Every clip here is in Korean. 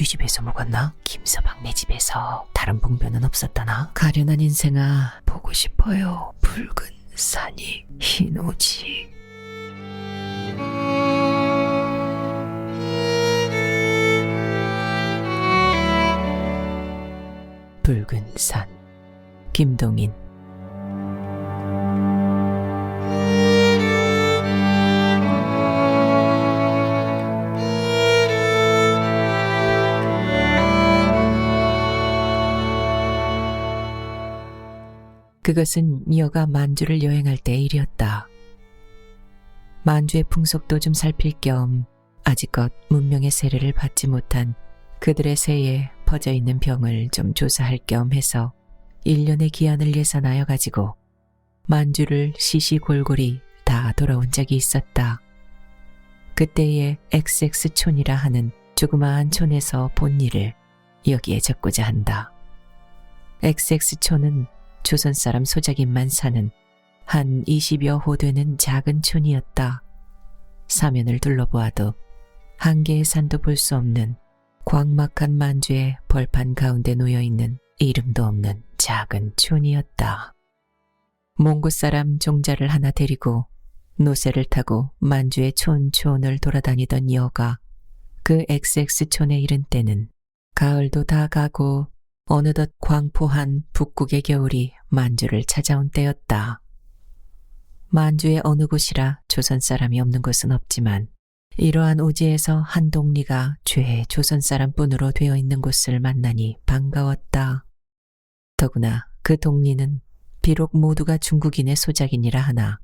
어디 집에서 묵었나? 김서방네 집에서. 다른 봉변은 없었다나? 가련한 인생아, 보고 싶어요. 붉은 산이 흰 옷이. 붉은 산. 김동인. 그것은 여가 만주를 여행할 때의 일이었다. 만주의 풍속도 좀 살필 겸 아직껏 문명의 세례를 받지 못한 그들의 세에 퍼져있는 병을 좀 조사할 겸 해서 1년의 기한을 예산하여 가지고 만주를 시시골골이 다 돌아온 적이 있었다. 그때의 XX촌이라 하는 조그마한 촌에서 본 일을 여기에 적고자 한다. XX촌은 조선 사람 소작인만 사는 한 20여 호 되는 작은 촌이었다. 사면을 둘러보아도 한 개의 산도 볼 수 없는 광막한 만주의 벌판 가운데 놓여있는 이름도 없는 작은 촌이었다. 몽고 사람 종자를 하나 데리고 노새를 타고 만주의 촌촌을 돌아다니던 여가 그 XX촌에 이른 때는 가을도 다 가고 어느덧 광포한 북극의 겨울이 만주를 찾아온 때였다. 만주의 어느 곳이라 조선 사람이 없는 곳은 없지만 이러한 오지에서 한 동리가 죄의 조선 사람뿐으로 되어 있는 곳을 만나니 반가웠다. 더구나 그 동리는 비록 모두가 중국인의 소작이니라 하나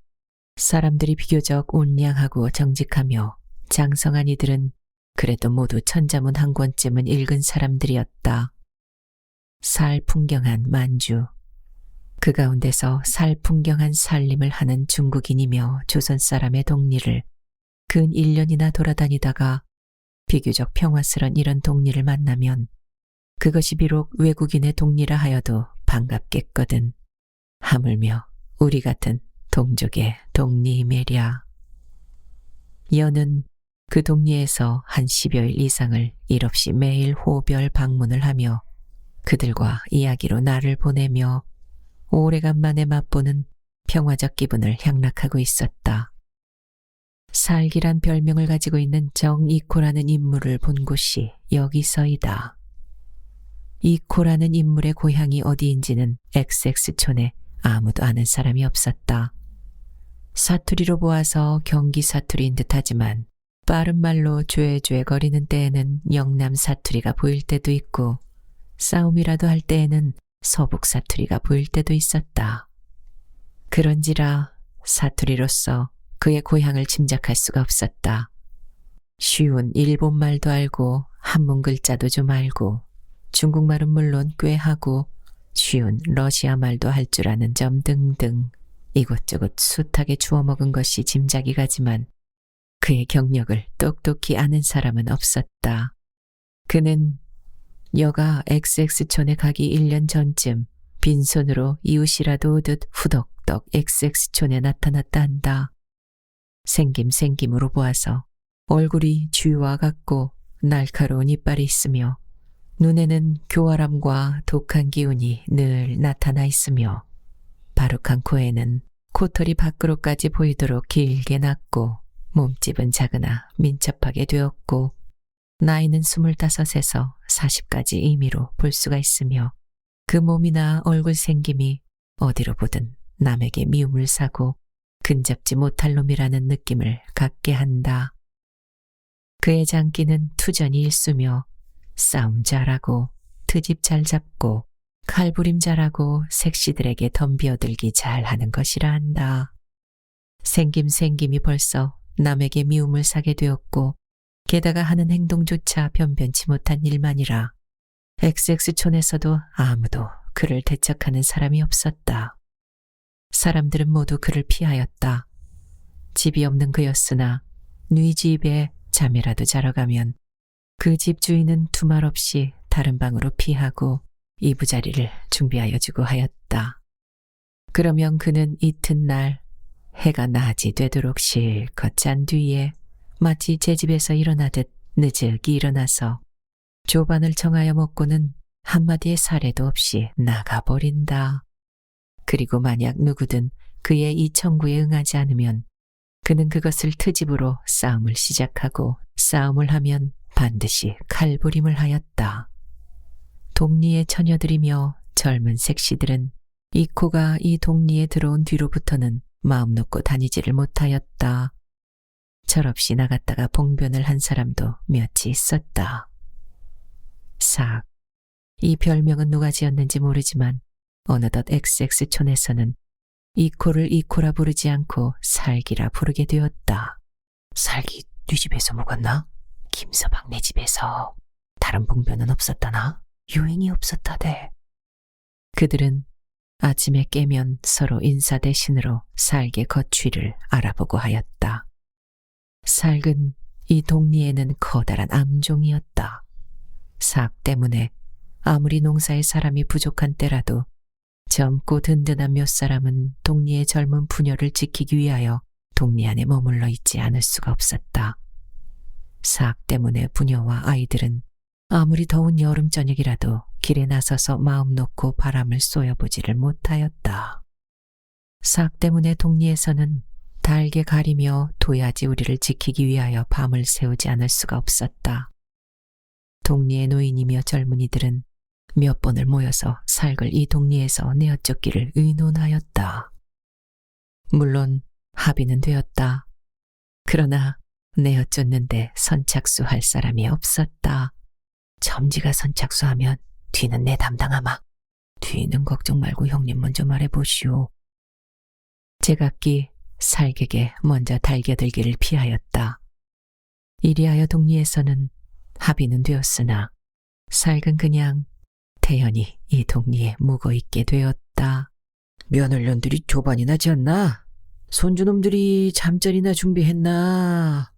사람들이 비교적 온량하고 정직하며 장성한 이들은 그래도 모두 천자문 한 권쯤은 읽은 사람들이었다. 살풍경한 만주. 그 가운데서 살풍경한 살림을 하는 중국인이며 조선 사람의 동리를 근 1년이나 돌아다니다가 비교적 평화스런 이런 동리를 만나면 그것이 비록 외국인의 동리라 하여도 반갑겠거든. 하물며 우리 같은 동족의 동리매랴. 여는 그 동리에서 한 10여일 이상을 일없이 매일 호별 방문을 하며 그들과 이야기로 날을 보내며 오래간만에 맛보는 평화적 기분을 향락하고 있었다. 살기란 별명을 가지고 있는 정이코라는 인물을 본 곳이 여기서이다. 이코라는 인물의 고향이 어디인지는 XX촌에 아무도 아는 사람이 없었다. 사투리로 보아서 경기 사투리인 듯하지만 빠른 말로 쬐쬐 거리는 때에는 영남 사투리가 보일 때도 있고 싸움이라도 할 때에는 서북 사투리가 보일 때도 있었다. 그런지라 사투리로서 그의 고향을 짐작할 수가 없었다. 쉬운 일본말도 알고 한문 글자도 좀 알고 중국말은 물론 꽤 하고 쉬운 러시아 말도 할 줄 아는 점 등등 이곳저곳 숱하게 주워 먹은 것이 짐작이 가지만 그의 경력을 똑똑히 아는 사람은 없었다. 그는 여가 XX촌에 가기 1년 전쯤 빈손으로 이웃이라도 오듯 후덕덕 XX촌에 나타났다 한다. 생김으로 보아서 얼굴이 쥐와 같고 날카로운 이빨이 있으며 눈에는 교활함과 독한 기운이 늘 나타나 있으며 바룩한 코에는 코털이 밖으로까지 보이도록 길게 났고 몸집은 작으나 민첩하게 되었고 나이는 25에서 40까지 임의로 볼 수가 있으며 그 몸이나 얼굴 생김이 어디로 보든 남에게 미움을 사고 근접지 못할 놈이라는 느낌을 갖게 한다. 그의 장기는 투전이 일수며 싸움 잘하고 트집 잘 잡고 칼부림 잘하고 색시들에게 덤비어들기 잘하는 것이라 한다. 생김이 벌써 남에게 미움을 사게 되었고 게다가 하는 행동조차 변변치 못한 일만이라 XX촌에서도 아무도 그를 대적하는 사람이 없었다. 사람들은 모두 그를 피하였다. 집이 없는 그였으나 누이 집에 잠이라도 자러 가면 그 집 주인은 두말 없이 다른 방으로 피하고 이부자리를 준비하여 주고 하였다. 그러면 그는 이튿날 해가 낮이 되도록 실컷 잔 뒤에 마치 제 집에서 일어나듯 늦게 일어나서 조반을 정하여 먹고는 한마디의 사례도 없이 나가버린다. 그리고 만약 누구든 그의 이 청구에 응하지 않으면 그는 그것을 트집으로 싸움을 시작하고 싸움을 하면 반드시 칼부림을 하였다. 동리의 처녀들이며 젊은 색시들은 이 코가 이 동리에 들어온 뒤로부터는 마음 놓고 다니지를 못하였다. 철없이 나갔다가 봉변을 한 사람도 몇이 있었다. 삭, 이 별명은 누가 지었는지 모르지만 어느덧 XX촌에서는 이코를 이코라 부르지 않고 살기라 부르게 되었다. 살기 네 집에서 묵었나? 김서방 네 집에서. 다른 봉변은 없었다나? 유행이 없었다대. 그들은 아침에 깨면 서로 인사 대신으로 살게 거취를 알아보고 하였다. 살근 이 동리에는 커다란 암종이었다. 삭 때문에 아무리 농사에 사람이 부족한 때라도 젊고 든든한 몇 사람은 동리의 젊은 부녀를 지키기 위하여 동리 안에 머물러 있지 않을 수가 없었다. 삭 때문에 부녀와 아이들은 아무리 더운 여름 저녁이라도 길에 나서서 마음 놓고 바람을 쏘여보지를 못하였다. 삭 때문에 동리에서는 달게 가리며 도야지 우리를 지키기 위하여 밤을 새우지 않을 수가 없었다. 동리의 노인이며 젊은이들은 몇 번을 모여서 살글 이 동리에서 내어쫓기를 의논하였다. 물론 합의는 되었다. 그러나 내어쫓는데 선착수할 사람이 없었다. 점지가 선착수하면 뒤는 내 담당하마. 뒤는 걱정 말고 형님 먼저 말해보시오. 제각기 살객에 먼저 달겨들기를 피하였다. 이리하여 동리에서는 합의는 되었으나 살근 그냥 태연히 이 동리에 묵어있게 되었다. 며느년들이 조반이나 지었나? 손주놈들이 잠자리나 준비했나?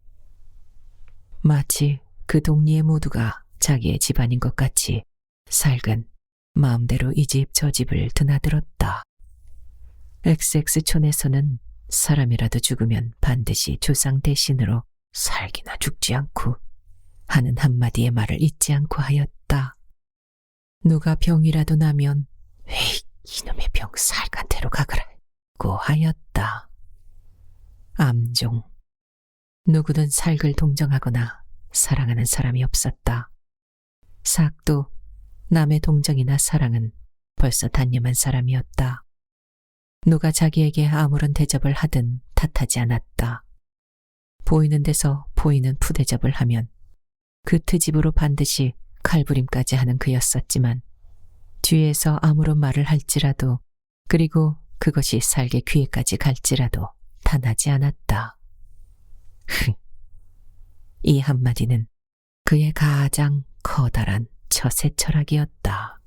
마치 그 동리의 모두가 자기의 집안인 것 같이 살근 마음대로 이 집 저 집을 드나들었다. XX촌에서는 사람이라도 죽으면 반드시 조상 대신으로 살기나 죽지 않고 하는 한마디의 말을 잊지 않고 하였다. 누가 병이라도 나면 에이 이놈의 병 살간테로 가거라고 하였다. 암종. 누구든 살글 동정하거나 사랑하는 사람이 없었다. 삭도 남의 동정이나 사랑은 벌써 단념한 사람이었다. 누가 자기에게 아무런 대접을 하든 탓하지 않았다. 보이는 데서 보이는 푸대접을 하면 그 트집으로 반드시 칼부림까지 하는 그였었지만 뒤에서 아무런 말을 할지라도 그리고 그것이 살게 귀에까지 갈지라도 탄하지 않았다. 이 한마디는 그의 가장 커다란 처세 철학이었다.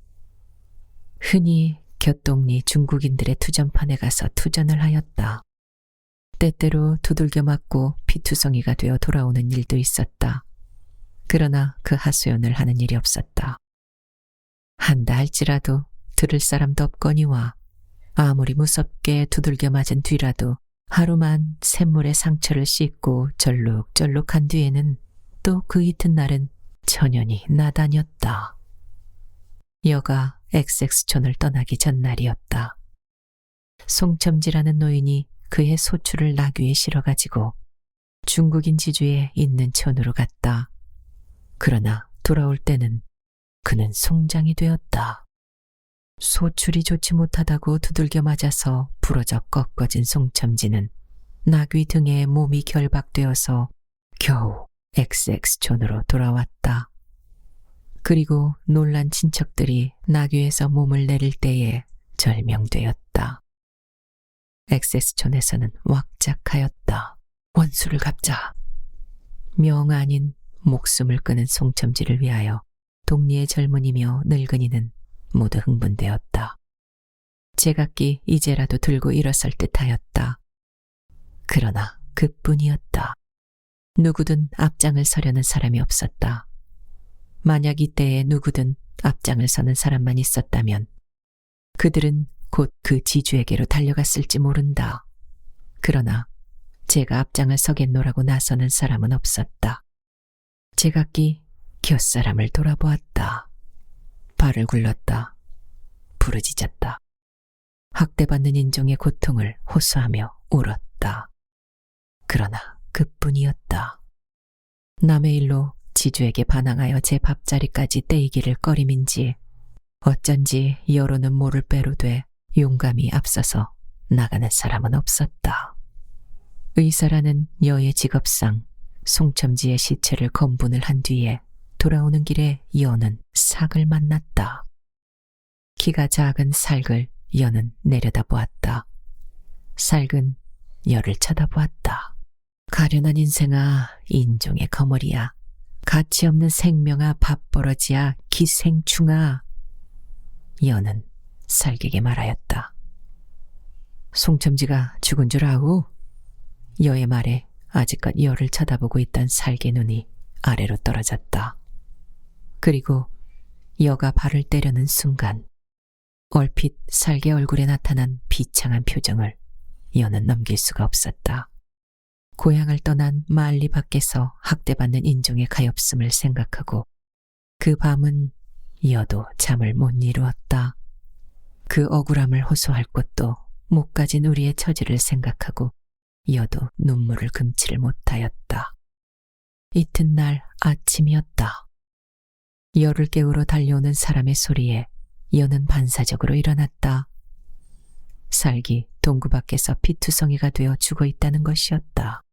흔히 곁동리 중국인들의 투전판에 가서 투전을 하였다. 때때로 두들겨 맞고 피투성이가 되어 돌아오는 일도 있었다. 그러나 그 하소연을 하는 일이 없었다. 한다 할지라도 들을 사람도 없거니와 아무리 무섭게 두들겨 맞은 뒤라도 하루만 샘물에 상처를 씻고 절룩절룩한 뒤에는 또 그 이튿날은 천연히 나다녔다. 여가 XX촌을 떠나기 전날이었다. 송첨지라는 노인이 그의 소출을 나귀에 실어가지고 중국인 지주에 있는 촌으로 갔다. 그러나 돌아올 때는 그는 송장이 되었다. 소출이 좋지 못하다고 두들겨 맞아서 부러져 꺾어진 송첨지는 나귀 등에 몸이 결박되어서 겨우 XX촌으로 돌아왔다. 그리고 놀란 친척들이 나귀에서 몸을 내릴 때에 절명되었다. XX촌에서는 왁작하였다. 원수를 갚자. 명 아닌 목숨을 끊은 송첨지를 위하여 동리의 젊은이며 늙은이는 모두 흥분되었다. 제각기 이제라도 들고 일어설 듯하였다. 그러나 그뿐이었다. 누구든 앞장을 서려는 사람이 없었다. 만약 이때에 누구든 앞장을 서는 사람만 있었다면 그들은 곧 그 지주에게로 달려갔을지 모른다. 그러나 제가 앞장을 서겠노라고 나서는 사람은 없었다. 제각기 곁사람을 돌아보았다. 발을 굴렀다. 부르짖었다. 학대받는 인종의 고통을 호소하며 울었다. 그러나 그뿐이었다. 남의 일로 지주에게 반항하여 제 밥자리까지 떼이기를 꺼림인지 어쩐지 여로는 모를 배로 돼 용감히 앞서서 나가는 사람은 없었다. 의사라는 여의 직업상 송첨지의 시체를 검분을 한 뒤에 돌아오는 길에 여는 삭을 만났다. 키가 작은 살을 여는 내려다보았다. 살은 여를 쳐다보았다. 가련한 인생아, 인종의 거머리야. 가치없는 생명아, 밥버러지야, 기생충아. 여는 살에게 말하였다. 송첨지가 죽은 줄 아우? 여의 말에 아직껏 여를 쳐다보고 있던 살의 눈이 아래로 떨어졌다. 그리고 여가 발을 때려는 순간 얼핏 살의 얼굴에 나타난 비창한 표정을 여는 넘길 수가 없었다. 고향을 떠난 만리 밖에서 학대받는 인종의 가엾음을 생각하고 그 밤은 여도 잠을 못 이루었다. 그 억울함을 호소할 곳도 못 가진 우리의 처지를 생각하고 여도 눈물을 금치를 못하였다. 이튿날 아침이었다. 여를 깨우러 달려오는 사람의 소리에 여는 반사적으로 일어났다. 살기 동구 밖에서 피투성이가 되어 죽어 있다는 것이었다.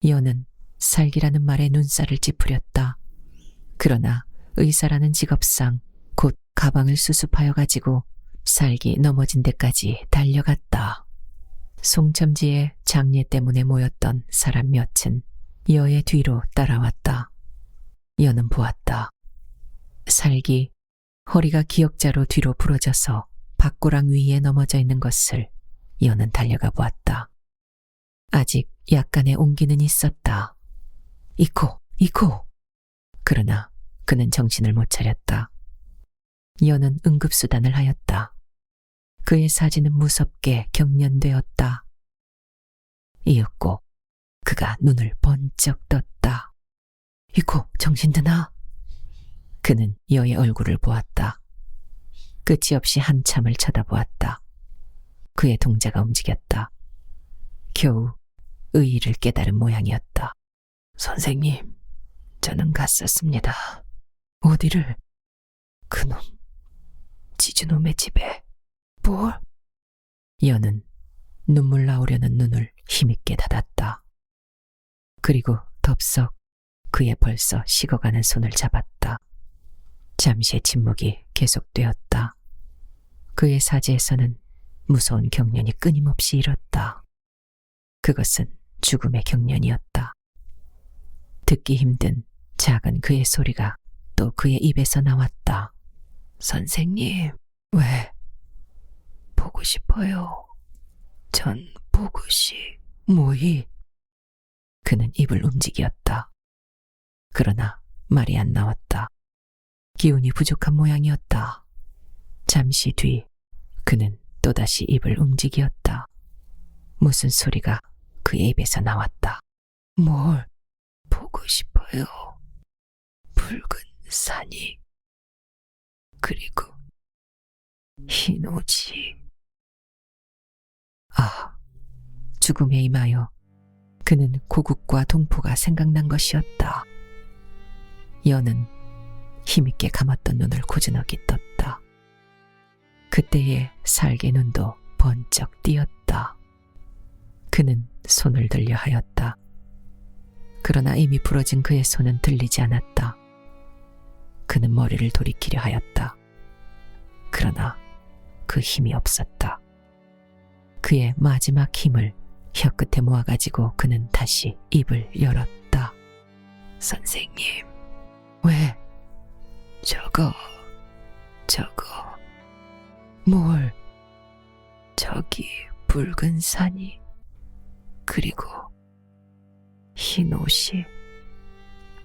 여는 살기라는 말에 눈살을 찌푸렸다. 그러나 의사라는 직업상 곧 가방을 수습하여 가지고 살기 넘어진 데까지 달려갔다. 송첨지의 장례 때문에 모였던 사람 몇은 여의 뒤로 따라왔다. 여는 보았다. 살기 허리가 기역자로 뒤로 부러져서 밭고랑 위에 넘어져 있는 것을 여는 달려가 보았다. 아직 약간의 온기는 있었다. 이코! 그러나 그는 정신을 못 차렸다. 여는 응급수단을 하였다. 그의 사지는 무섭게 경련되었다. 이윽고 그가 눈을 번쩍 떴다. 이코, 정신 드나? 그는 여의 얼굴을 보았다. 끝이 없이 한참을 쳐다보았다. 그의 동자가 움직였다. 겨우 의의를 깨달은 모양이었다. 선생님, 저는 갔었습니다. 어디를? 그놈, 지주놈의 집에. 뭘? 여는 눈물 나오려는 눈을 힘있게 닫았다. 그리고 덥석 그의 벌써 식어가는 손을 잡았다. 잠시의 침묵이 계속되었다. 그의 사지에서는 무서운 경련이 끊임없이 일었다. 그것은 죽음의 경련이었다. 듣기 힘든 작은 그의 소리가 또 그의 입에서 나왔다. 선생님, 왜? 보고 싶어요. 전 뭐이? 그는 입을 움직였다. 그러나 말이 안 나왔다. 기운이 부족한 모양이었다. 잠시 뒤 그는 또다시 입을 움직였다. 무슨 소리가 그의 입에서 나왔다. 뭘 보고 싶어요. 붉은 산이 그리고 흰 옷이. 아, 죽음에 임하여 그는 고국과 동포가 생각난 것이었다. 여는 힘있게 감았던 눈을 고즈넉이 떴다. 그때의 살개 눈도 번쩍 띄었다. 그는 손을 들려 하였다. 그러나 이미 부러진 그의 손은 들리지 않았다. 그는 머리를 돌이키려 하였다. 그러나 그 힘이 없었다. 그의 마지막 힘을 혀끝에 모아가지고 그는 다시 입을 열었다. 선생님, 왜? 저거. 뭘? 저기 붉은 산이 그리고 흰 옷이.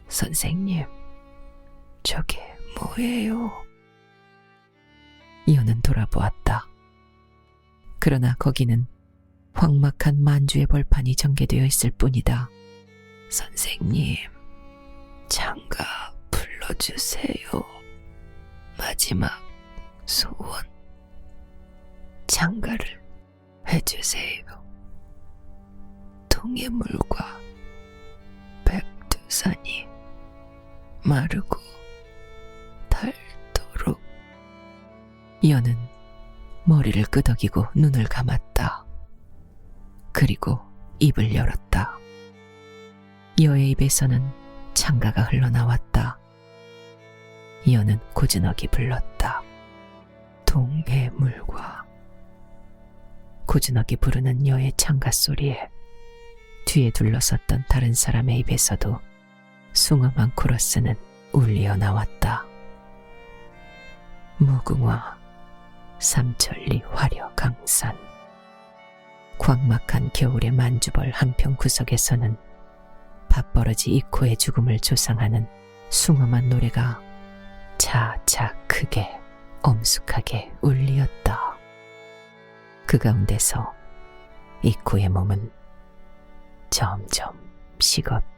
선생님, 저게 뭐예요? 여는 돌아보았다. 그러나 거기는 황막한 만주의 벌판이 전개되어 있을 뿐이다. 선생님, 장가 불러주세요. 마지막 소원. 장가를 해주세요. 동해물과 백두산이 마르고 닳도록. 여는 머리를 끄덕이고 눈을 감았다. 그리고 입을 열었다. 여의 입에서는 창가가 흘러나왔다. 여는 고즈넉이 불렀다. 동해물과. 고즈넉이 부르는 여의 창가 소리에 뒤에 둘러섰던 다른 사람의 입에서도 숭엄한 코러스는 울리어 나왔다. 무궁화 삼천리 화려강산. 광막한 겨울의 만주벌 한평 구석에서는 밥버러지 이코의 죽음을 조상하는 숭엄한 노래가 차차 크게 엄숙하게 울리었다. 그 가운데서 이코의 몸은 점점 식었다.